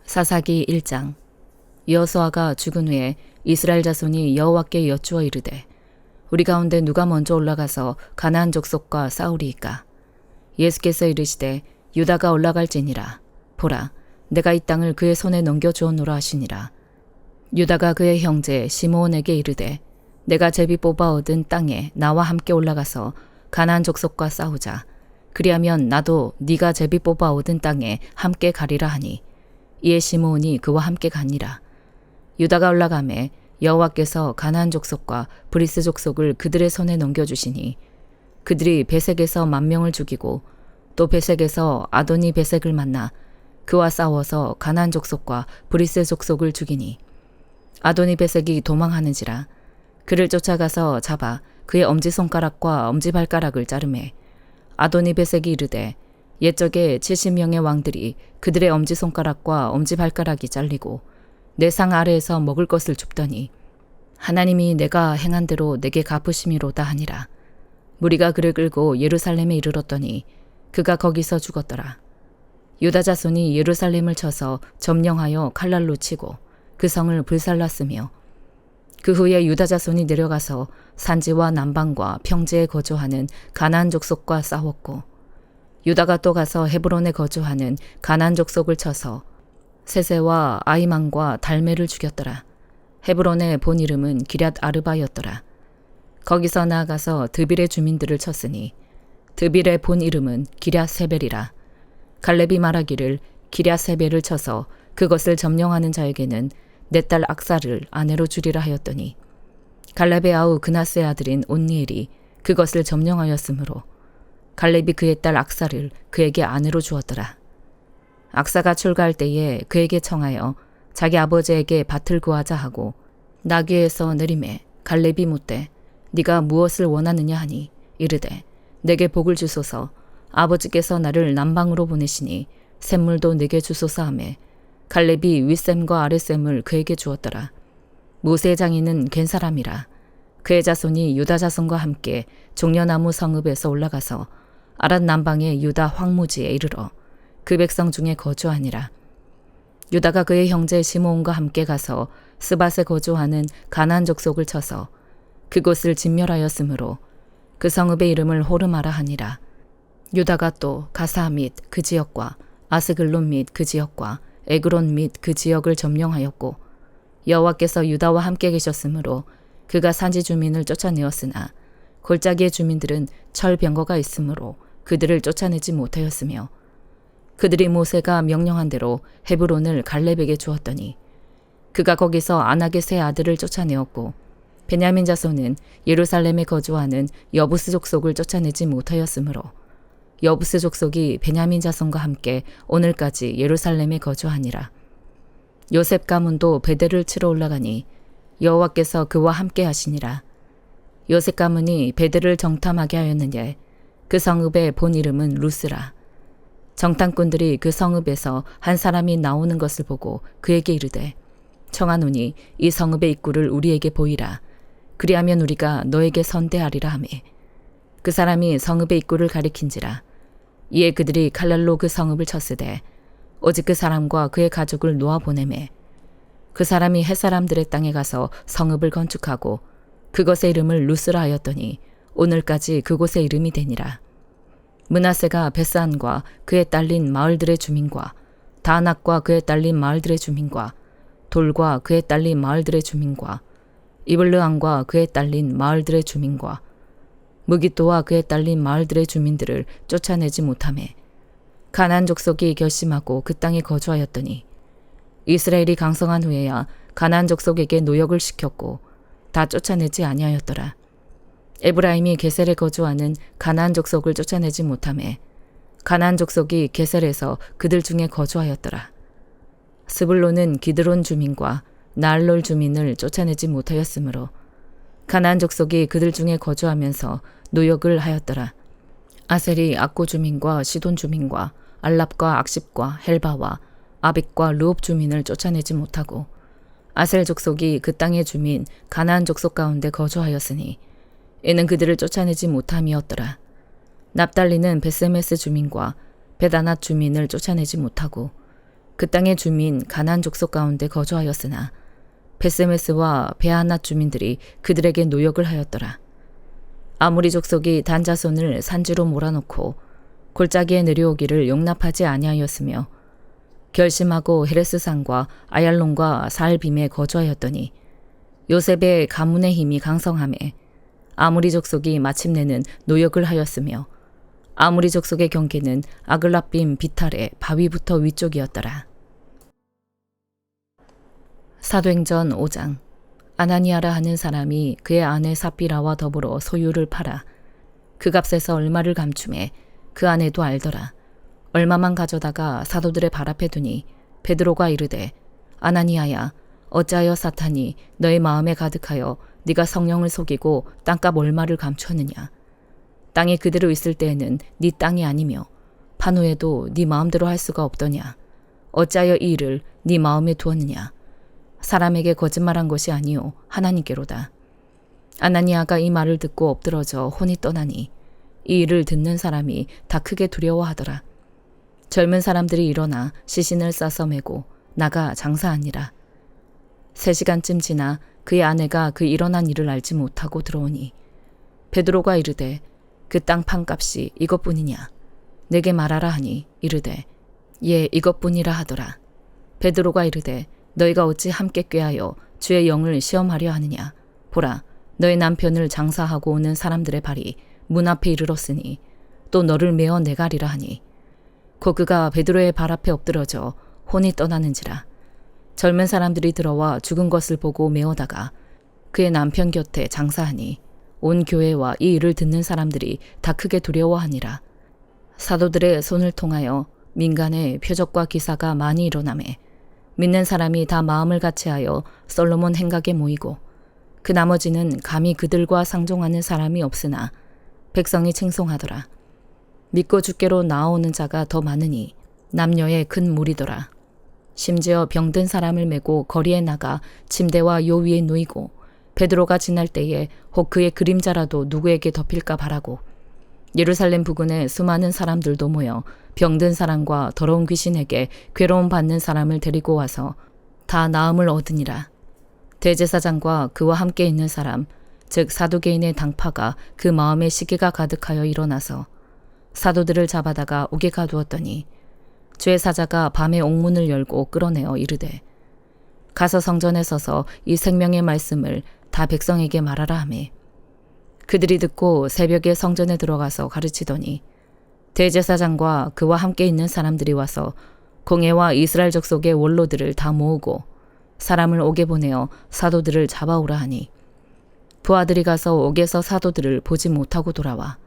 사사기 1장. 여호수아가 죽은 후에 이스라엘 자손이 여호와께 여쭈어 이르되 우리 가운데 누가 먼저 올라가서 가나안 족속과 싸우리이까. 예수께서 이르시되 유다가 올라갈지니라. 보라, 내가 이 땅을 그의 손에 넘겨주었노라 하시니라. 유다가 그의 형제 시므온에게 이르되 내가 제비 뽑아 얻은 땅에 나와 함께 올라가서 가나안 족속과 싸우자. 그리하면 나도 네가 제비 뽑아 얻은 땅에 함께 가리라 하니 이에 시므온이 그와 함께 가니라. 유다가 올라가매 여호와께서 가나안 족속과 브리스 족속을 그들의 손에 넘겨주시니 그들이 베색에서 10,000명을 죽이고 또 베색에서 아도니 베색을 만나 그와 싸워서 가나안 족속과 브리스 족속을 죽이니 아도니 베색이 도망하는지라. 그를 쫓아가서 잡아 그의 엄지손가락과 엄지발가락을 자르매 아도니 베색이 이르되 옛적에 70명의 왕들이 그들의 엄지손가락과 엄지발가락이 잘리고 내 상 아래에서 먹을 것을 줍더니 하나님이 내가 행한 대로 내게 갚으심이로다 하니라. 무리가 그를 끌고 예루살렘에 이르렀더니 그가 거기서 죽었더라. 유다 자손이 예루살렘을 쳐서 점령하여 칼날로 치고 그 성을 불살랐으며 그 후에 유다 자손이 내려가서 산지와 남방과 평지에 거주하는 가나안 족속과 싸웠고 유다가 또 가서 헤브론에 거주하는 가나안 족속을 쳐서 세세와 아이만과 달메를 죽였더라. 헤브론의 본 이름은 기럇 아르바였더라. 거기서 나아가서 드빌의 주민들을 쳤으니 드빌의 본 이름은 기럇 세벨이라. 갈렙이 말하기를 기럇 세벨을 쳐서 그것을 점령하는 자에게는 내 딸 악사를 아내로 주리라 하였더니 갈렙의 아우 그나스의 아들인 온니엘이 그것을 점령하였으므로 갈렙이 그의 딸 악사를 그에게 아내로 주었더라. 악사가 출가할 때에 그에게 청하여 자기 아버지에게 밭을 구하자 하고 나귀에서 내리매 갈렙이 묻되 네가 무엇을 원하느냐 하니 이르되 내게 복을 주소서. 아버지께서 나를 남방으로 보내시니 샘물도 내게 주소서 하매 갈렙이 윗샘과 아랫샘을 그에게 주었더라. 모세의 장인은 겐사람이라. 그의 자손이 유다 자손과 함께 종려나무 성읍에서 올라가서 아랏 남방의 유다 황무지에 이르러 그 백성 중에 거주하니라. 유다가 그의 형제 시므온과 함께 가서 스밧에 거주하는 가나안 족속을 쳐서 그곳을 진멸하였으므로 그 성읍의 이름을 호르마라 하니라. 유다가 또 가사 및 그 지역과 아스글론 및 그 지역과 에그론 및 그 지역을 점령하였고 여호와께서 유다와 함께 계셨으므로 그가 산지 주민을 쫓아내었으나 골짜기의 주민들은 철병거가 있으므로 그들을 쫓아내지 못하였으며 그들이 모세가 명령한 대로 헤브론을 갈렙에게 주었더니 그가 거기서 아낙의 세 아들을 쫓아내었고 베냐민 자손은 예루살렘에 거주하는 여부스 족속을 쫓아내지 못하였으므로 여부스 족속이 베냐민 자손과 함께 오늘까지 예루살렘에 거주하니라. 요셉 가문도 베델을 치러 올라가니 여호와께서 그와 함께 하시니라. 요셉 가문이 베델을 정탐하게 하였느냐. 그 성읍의 본 이름은 루스라. 정탐꾼들이 그 성읍에서 한 사람이 나오는 것을 보고 그에게 이르되 청하노니 이 성읍의 입구를 우리에게 보이라. 그리하면 우리가 너에게 선대하리라 하매 그 사람이 성읍의 입구를 가리킨지라. 이에 그들이 칼날로 그 성읍을 쳤으되 오직 그 사람과 그의 가족을 놓아보내매 그 사람이 햇사람들의 땅에 가서 성읍을 건축하고 그것의 이름을 루스라 하였더니 오늘까지 그곳의 이름이 되니라. 므낫세가 베스안과 그에 딸린 마을들의 주민과 다낙과 그에 딸린 마을들의 주민과 돌과 그에 딸린 마을들의 주민과 이블르안과 그에 딸린 마을들의 주민과 무기토와 그에 딸린 마을들의 주민들을 쫓아내지 못하매 가나안 족속이 결심하고 그 땅에 거주하였더니 이스라엘이 강성한 후에야 가나안 족속에게 노역을 시켰고 다 쫓아내지 아니하였더라. 에브라임이 게셀에 거주하는 가나안 족속을 쫓아내지 못하매 가나안 족속이 게셀에서 그들 중에 거주하였더라. 스불론은 기드론 주민과 나알롤 주민을 쫓아내지 못하였으므로 가나안 족속이 그들 중에 거주하면서 노역을 하였더라. 아셀이 악고 주민과 시돈 주민과 알랍과 악십과 헬바와 아빅과 르옵 주민을 쫓아내지 못하고 아셀 족속이 그 땅의 주민 가나안 족속 가운데 거주하였으니 이는 그들을 쫓아내지 못함이었더라. 납달리는 베세메스 주민과 베다낫 주민을 쫓아내지 못하고 그 땅의 주민 가나안 족속 가운데 거주하였으나 베세메스와 베아낫 주민들이 그들에게 노역을 하였더라. 아모리 족속이 단 자손을 산지로 몰아넣고 골짜기에 내려오기를 용납하지 아니하였으며 결심하고 헤레스산과 아얄론과 사알빔에 거주하였더니 요셉의 가문의 힘이 강성하매 아모리 족속이 마침내는 노역을 하였으며 아모리 족속의 경계는 아글랏빔 비탈의 바위부터 위쪽이었더라. 사도행전 5장. 아나니아라 하는 사람이 그의 아내 삽비라와 더불어 소유를 팔아 그 값에서 얼마를 감춤해 그 아내도 알더라. 얼마만 가져다가 사도들의 발 앞에 두니 베드로가 이르되 아나니아야 어찌하여 사탄이 너의 마음에 가득하여 네가 성령을 속이고 땅값 얼마를 감추었느냐. 땅이 그대로 있을 때에는 네 땅이 아니며 판 후에도 네 마음대로 할 수가 없더냐. 어찌하여 이 일을 네 마음에 두었느냐. 사람에게 거짓말한 것이 아니요 하나님께로다. 아나니아가 이 말을 듣고 엎드러져 혼이 떠나니 이 일을 듣는 사람이 다 크게 두려워하더라. 젊은 사람들이 일어나 시신을 싸서 메고 나가 장사하니라. 3시간쯤 지나 그의 아내가 그 일어난 일을 알지 못하고 들어오니 베드로가 이르되 그 땅 판값이 이것뿐이냐. 내게 말하라 하니 이르되 예 이것뿐이라 하더라. 베드로가 이르되 너희가 어찌 함께 꾀하여 주의 영을 시험하려 하느냐. 보라 너의 남편을 장사하고 오는 사람들의 발이 문 앞에 이르렀으니 또 너를 메어 내가리라 하니 곧 그가 베드로의 발 앞에 엎드러져 혼이 떠나는지라. 젊은 사람들이 들어와 죽은 것을 보고 메어다가 그의 남편 곁에 장사하니 온 교회와 이 일을 듣는 사람들이 다 크게 두려워하니라. 사도들의 손을 통하여 민간의 표적과 기사가 많이 일어나매 믿는 사람이 다 마음을 같이하여 솔로몬 행각에 모이고 그 나머지는 감히 그들과 상종하는 사람이 없으나 백성이 칭송하더라. 믿고 주께로 나아오는 자가 더 많으니 남녀의 큰 무리더라. 심지어 병든 사람을 메고 거리에 나가 침대와 요 위에 누이고 베드로가 지날 때에 혹 그의 그림자라도 누구에게 덮일까 바라고 예루살렘 부근에 수많은 사람들도 모여 병든 사람과 더러운 귀신에게 괴로움 받는 사람을 데리고 와서 다 나음을 얻으니라. 대제사장과 그와 함께 있는 사람 즉 사두개인의 당파가 그 마음에 시기가 가득하여 일어나서 사도들을 잡아다가 옥에 가두었더니 주의 사자가 밤에 옥문을 열고 끌어내어 이르되 가서 성전에 서서 이 생명의 말씀을 다 백성에게 말하라 하매 그들이 듣고 새벽에 성전에 들어가서 가르치더니 대제사장과 그와 함께 있는 사람들이 와서 공회와 이스라엘 족속의 원로들을 다 모으고 사람을 옥에 보내어 사도들을 잡아오라 하니 부하들이 가서 옥에서 사도들을 보지 못하고 돌아와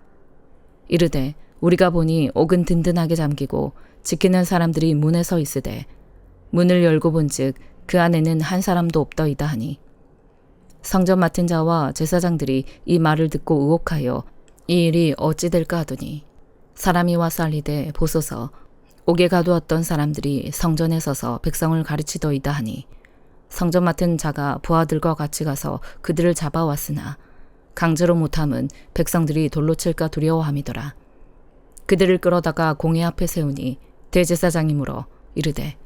이르되 우리가 보니 옥은 든든하게 잠기고 지키는 사람들이 문에 서 있으되 문을 열고 본즉 그 안에는 한 사람도 없더이다 하니 성전 맡은 자와 제사장들이 이 말을 듣고 의혹하여 이 일이 어찌 될까 하더니 사람이 와서 알리되 보소서 옥에 가두었던 사람들이 성전에 서서 백성을 가르치더이다 하니 성전 맡은 자가 부하들과 같이 가서 그들을 잡아왔으나 강제로 못함은 백성들이 돌로 칠까 두려워함이더라. 그들을 끌어다가 공회 앞에 세우니 대제사장이 물어 이르되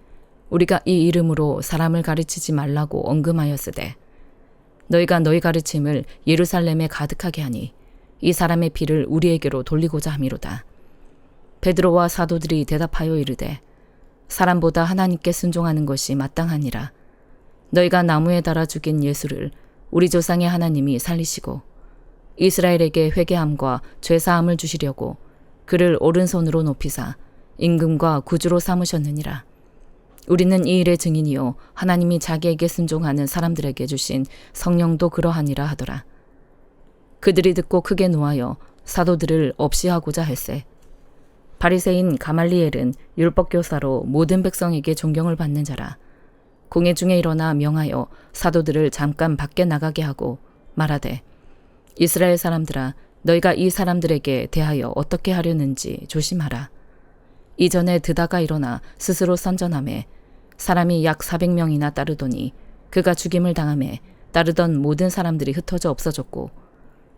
우리가 이 이름으로 사람을 가르치지 말라고 언금하였으되 너희가 너희 가르침을 예루살렘에 가득하게 하니 이 사람의 피를 우리에게로 돌리고자 함이로다. 베드로와 사도들이 대답하여 이르되 사람보다 하나님께 순종하는 것이 마땅하니라. 너희가 나무에 달아 죽인 예수를 우리 조상의 하나님이 살리시고 이스라엘에게 회개함과 죄사함을 주시려고 그를 오른손으로 높이사 임금과 구주로 삼으셨느니라. 우리는 이 일의 증인이요 하나님이 자기에게 순종하는 사람들에게 주신 성령도 그러하니라 하더라. 그들이 듣고 크게 노하여 사도들을 없이하고자 할세. 바리새인 가말리엘은 율법교사로 모든 백성에게 존경을 받는 자라. 공회 중에 일어나 명하여 사도들을 잠깐 밖에 나가게 하고 말하되 이스라엘 사람들아 너희가 이 사람들에게 대하여 어떻게 하려는지 조심하라. 이전에 드다가 일어나 스스로 선전하매 사람이 약 400명이나 따르더니 그가 죽임을 당하매 따르던 모든 사람들이 흩어져 없어졌고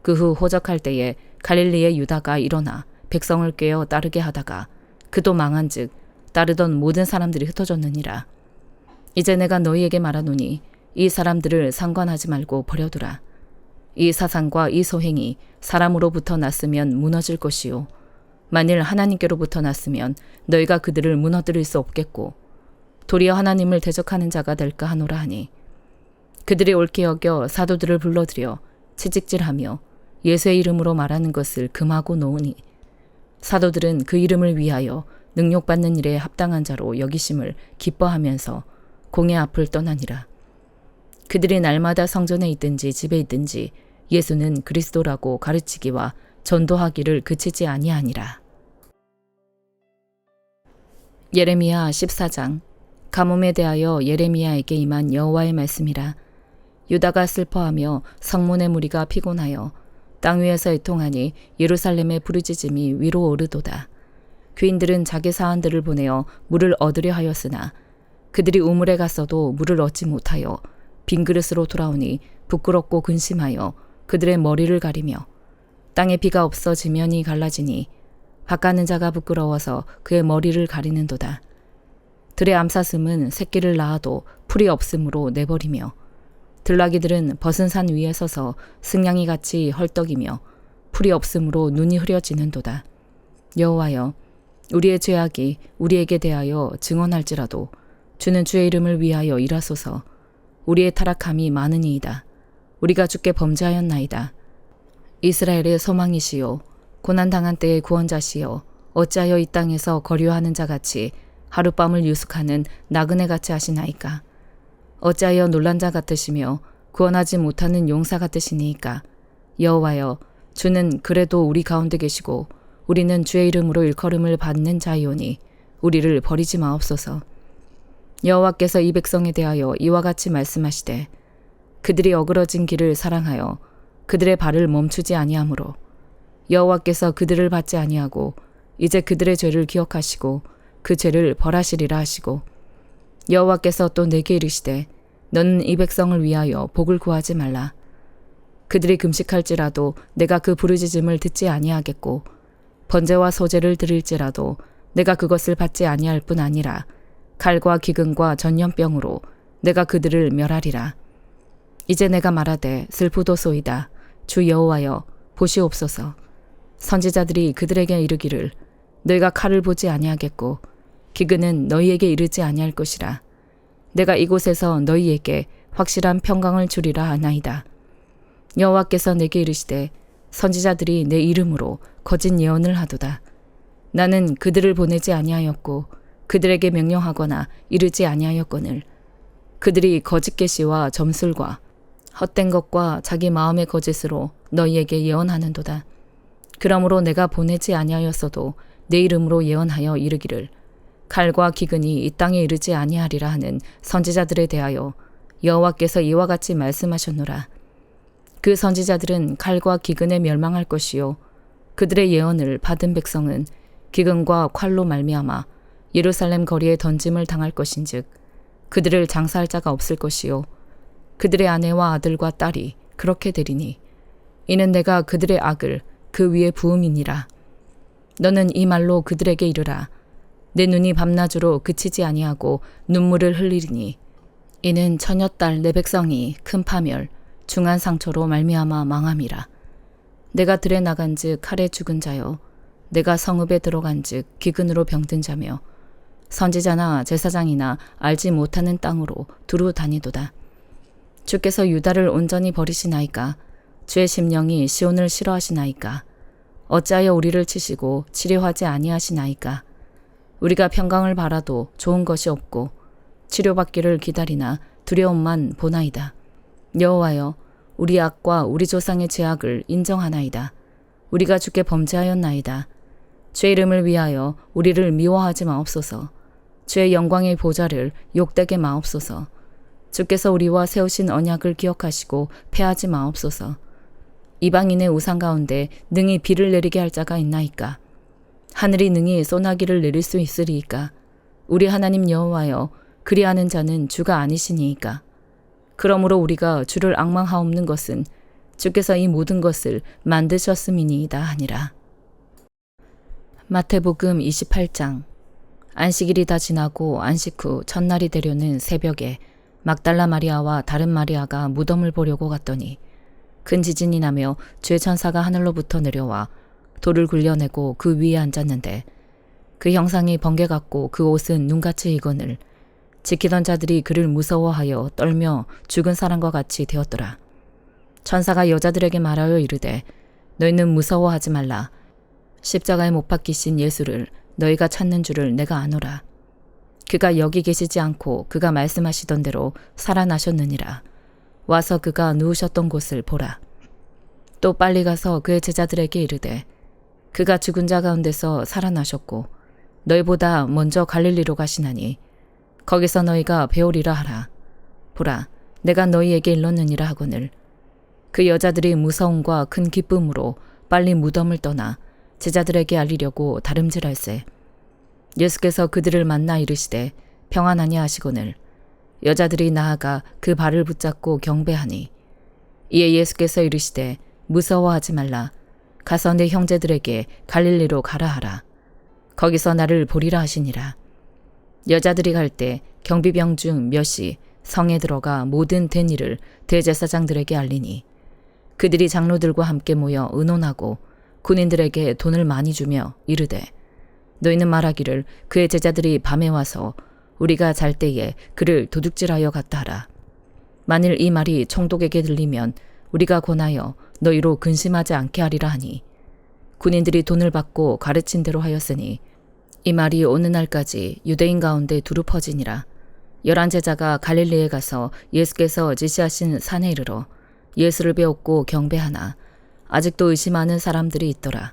그 후 호적할 때에 갈릴리의 유다가 일어나 백성을 꿰어 따르게 하다가 그도 망한즉 따르던 모든 사람들이 흩어졌느니라. 이제 내가 너희에게 말하노니 이 사람들을 상관하지 말고 버려두라. 이 사상과 이 소행이 사람으로부터 났으면 무너질 것이요 만일 하나님께로부터 났으면 너희가 그들을 무너뜨릴 수 없겠고 도리어 하나님을 대적하는 자가 될까 하노라 하니 그들이 옳게 여겨 사도들을 불러들여 채찍질하며 예수의 이름으로 말하는 것을 금하고 놓으니 사도들은 그 이름을 위하여 능욕받는 일에 합당한 자로 여기심을 기뻐하면서 공회 앞을 떠나니라. 그들이 날마다 성전에 있든지 집에 있든지 예수는 그리스도라고 가르치기와 전도하기를 그치지 아니하니라. 예레미야 14장. 가뭄에 대하여 예레미야에게 임한 여호와의 말씀이라. 유다가 슬퍼하며 성문의 무리가 피곤하여 땅 위에서 애통하니 예루살렘의 부르짖음이 위로 오르도다. 귀인들은 자기 사환들을 보내어 물을 얻으려 하였으나 그들이 우물에 갔어도 물을 얻지 못하여 빈 그릇으로 돌아오니 부끄럽고 근심하여 그들의 머리를 가리며 땅에 비가 없어 지면이 갈라지니 밭가는 자가 부끄러워서 그의 머리를 가리는도다. 들의 암사슴은 새끼를 낳아도 풀이 없으므로 내버리며 들나귀들은 벗은 산 위에 서서 승냥이같이 헐떡이며 풀이 없으므로 눈이 흐려지는도다. 여호와여, 우리의 죄악이 우리에게 대하여 증언할지라도 주는 주의 이름을 위하여 일하소서. 우리의 타락함이 많으니이다. 우리가 주께 범죄하였나이다. 이스라엘의 소망이시요 고난당한 때의 구원자시여 어찌하여 이 땅에서 거류하는 자같이 하룻밤을 유숙하는 나그네같이 하시나이까. 어찌하여 놀란 자 같으시며 구원하지 못하는 용사 같으시니이까. 여호와여, 주는 그래도 우리 가운데 계시고 우리는 주의 이름으로 일컬음을 받는 자이오니 우리를 버리지 마옵소서. 여호와께서 이 백성에 대하여 이와 같이 말씀하시되 그들이 어그러진 길을 사랑하여 그들의 발을 멈추지 아니하므로 여호와께서 그들을 받지 아니하고 이제 그들의 죄를 기억하시고 그 죄를 벌하시리라 하시고 여호와께서 또 내게 이르시되 너는 이 백성을 위하여 복을 구하지 말라. 그들이 금식할지라도 내가 그 부르짖음을 듣지 아니하겠고 번제와 소제를 드릴지라도 내가 그것을 받지 아니할 뿐 아니라 칼과 기근과 전염병으로 내가 그들을 멸하리라. 이제 내가 말하되 슬프도소이다. 주 여호와여, 보시옵소서. 선지자들이 그들에게 이르기를 너희가 칼을 보지 아니하겠고 기근은 너희에게 이르지 아니할 것이라. 내가 이곳에서 너희에게 확실한 평강을 주리라 하나이다. 여호와께서 내게 이르시되 선지자들이 내 이름으로 거짓 예언을 하도다. 나는 그들을 보내지 아니하였고 그들에게 명령하거나 이르지 아니하였거늘 그들이 거짓 계시와 점술과 헛된 것과 자기 마음의 거짓으로 너희에게 예언하는도다. 그러므로 내가 보내지 아니하였어도 내 이름으로 예언하여 이르기를 칼과 기근이 이 땅에 이르지 아니하리라 하는 선지자들에 대하여 여호와께서 이와 같이 말씀하셨노라. 그 선지자들은 칼과 기근에 멸망할 것이요 그들의 예언을 받은 백성은 기근과 칼로 말미암아 예루살렘 거리에 던짐을 당할 것인즉 그들을 장사할 자가 없을 것이요 그들의 아내와 아들과 딸이 그렇게 되리니 이는 내가 그들의 악을 그 위에 부음이니라. 너는 이 말로 그들에게 이르라. 내 눈이 밤낮으로 그치지 아니하고 눈물을 흘리리니 이는 처녀딸 내 백성이 큰 파멸 중한 상처로 말미암아 망함이라. 내가 들에 나간즉 칼에 죽은 자요 내가 성읍에 들어간즉 기근으로 병든 자며 선지자나 제사장이나 알지 못하는 땅으로 두루 다니도다. 주께서 유다를 온전히 버리시나이까. 주의 심령이 시온을 싫어하시나이까. 어찌하여 우리를 치시고 치료하지 아니하시나이까. 우리가 평강을 바라도 좋은 것이 없고 치료받기를 기다리나 두려움만 보나이다. 여호와여, 우리 악과 우리 조상의 죄악을 인정하나이다. 우리가 주께 범죄하였나이다. 주의 이름을 위하여 우리를 미워하지 마옵소서. 주의 영광의 보좌를 욕되게 마옵소서. 주께서 우리와 세우신 언약을 기억하시고 패하지 마옵소서. 이방인의 우상 가운데 능히 비를 내리게 할 자가 있나이까. 하늘이 능히 소나기를 내릴 수 있으리이까. 우리 하나님 여호와여, 그리하는 자는 주가 아니시니이까. 그러므로 우리가 주를 앙망하옵는 것은 주께서 이 모든 것을 만드셨음이니이다 하니라. 마태복음 28장. 안식일이 다 지나고 안식 후 첫날이 되려는 새벽에 막달라 마리아와 다른 마리아가 무덤을 보려고 갔더니 큰 지진이 나며 죄 천사가 하늘로부터 내려와 돌을 굴려내고 그 위에 앉았는데 그 형상이 번개 같고 그 옷은 눈같이 익은을 지키던 자들이 그를 무서워하여 떨며 죽은 사람과 같이 되었더라. 천사가 여자들에게 말하여 이르되 너희는 무서워하지 말라. 십자가에 못 박히신 예수를 너희가 찾는 줄을 내가 아노라. 그가 여기 계시지 않고 그가 말씀하시던 대로 살아나셨느니라. 와서 그가 누우셨던 곳을 보라. 또 빨리 가서 그의 제자들에게 이르되 그가 죽은 자 가운데서 살아나셨고 너희보다 먼저 갈릴리로 가시나니 거기서 너희가 배우리라 하라. 보라, 내가 너희에게 일렀느니라 하거늘. 그 여자들이 무서움과 큰 기쁨으로 빨리 무덤을 떠나 제자들에게 알리려고 다름질할세. 예수께서 그들을 만나 이르시되 평안하냐 하시거늘. 여자들이 나아가 그 발을 붙잡고 경배하니 이에 예수께서 이르시되 무서워하지 말라. 가서 내 형제들에게 갈릴리로 가라 하라. 거기서 나를 보리라 하시니라. 여자들이 갈 때 경비병 중 몇이 성에 들어가 모든 된 일을 대제사장들에게 알리니 그들이 장로들과 함께 모여 의논하고 군인들에게 돈을 많이 주며 이르되 너희는 말하기를 그의 제자들이 밤에 와서 우리가 잘 때에 그를 도둑질하여 갔다 하라. 만일 이 말이 총독에게 들리면 우리가 권하여 너희로 근심하지 않게 하리라 하니 군인들이 돈을 받고 가르친 대로 하였으니 이 말이 오는 날까지 유대인 가운데 두루 퍼지니라. 11 제자가 갈릴리에 가서 예수께서 지시하신 산에 이르러 예수를 배웠고 경배하나 아직도 의심하는 사람들이 있더라.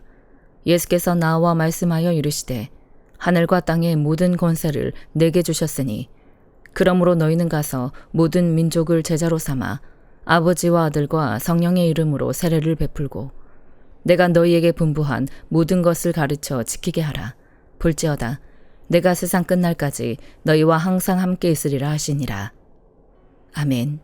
예수께서 나와 말씀하여 이르시되 하늘과 땅의 모든 권세를 내게 주셨으니 그러므로 너희는 가서 모든 민족을 제자로 삼아 아버지와 아들과 성령의 이름으로 세례를 베풀고 내가 너희에게 분부한 모든 것을 가르쳐 지키게 하라. 볼지어다 내가 세상 끝날까지 너희와 항상 함께 있으리라 하시니라. 아멘.